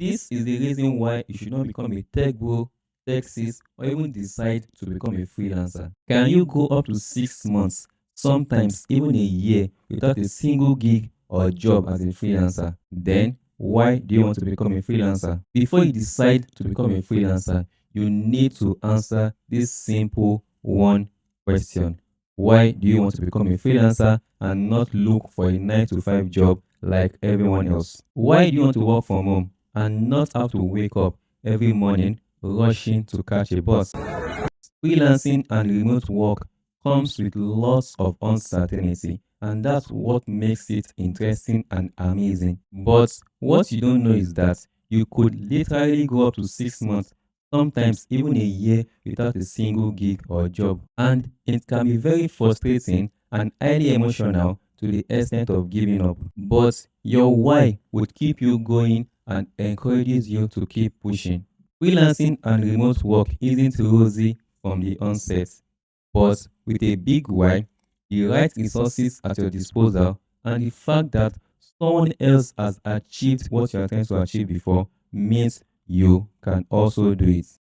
This is the reason why you should not become a tech bro, tech sis, or even decide to become a freelancer. Can you go up to 6 months, sometimes even a year, without a single gig or job as a freelancer? Then why do you want to become a freelancer? Before you decide to become a freelancer, you need to answer this simple one question. Why do you want to become a freelancer and not look for a 9 to 5 job like everyone else? Why do you want to work from home and not have to wake up every morning rushing to catch a bus? Freelancing and remote work comes with lots of uncertainty, and that's what makes it interesting and amazing. But what you don't know is that you could literally go up to 6 months, sometimes even a year, without a single gig or job. And it can be very frustrating and highly emotional to the extent of giving up. But your why would keep you going and encourages you to keep pushing. Freelancing and remote work isn't rosy from the onset, but with a big why, the right resources at your disposal, and the fact that someone else has achieved what you are trying to achieve before means you can also do it.